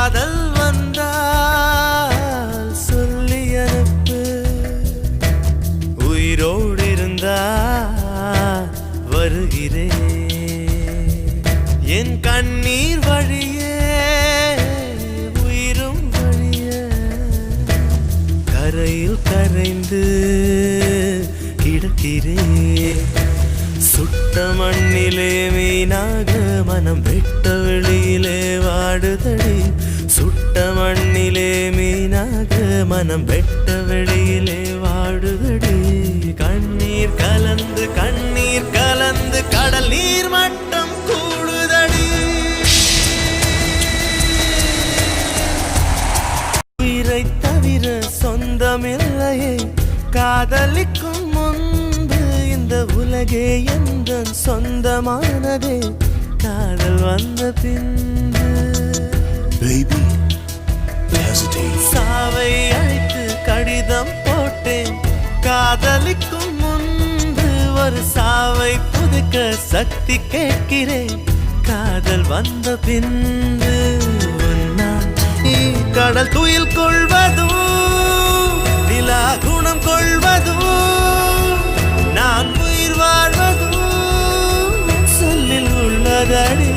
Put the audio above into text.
காதல் வந்தால் சொல்லி அனுப்பு, உயிரோடு இருந்தா வருகிறேன். என் கண்ணீர் வழியே உயிரும் வழிய கரையில் கரைந்து கிடக்கிறேன். சுட்ட மண்ணிலே மீனாக மனம் வெட்ட வெளியிலே வாடுதடி. சுட்ட மண்ணிலே மீனாக மனம் வெட்ட வெளியிலே வாடுதடி. கண்ணீர் கலந்து கடல் நீர் மட்டம் கூடுதடி. உயிரை தவிர சொந்தமில்லையே, காதலிக்கும் முன்பு இந்த உலகே எந்த சொந்தமானதே. காதல் வந்த பின்பு சாவை அழைத்து கடிதம் போட்டேன். காதலிக்கும் முன்பு ஒரு சாவை புதுக்க சக்தி கேட்கிறேன். காதல் வந்த பின்பு கடல் துயில் கொள்வதும் நிலா குணம் கொள்வதும் நான் உயிர் வாழ்வதும் சொல்லில் உள்ளதடி.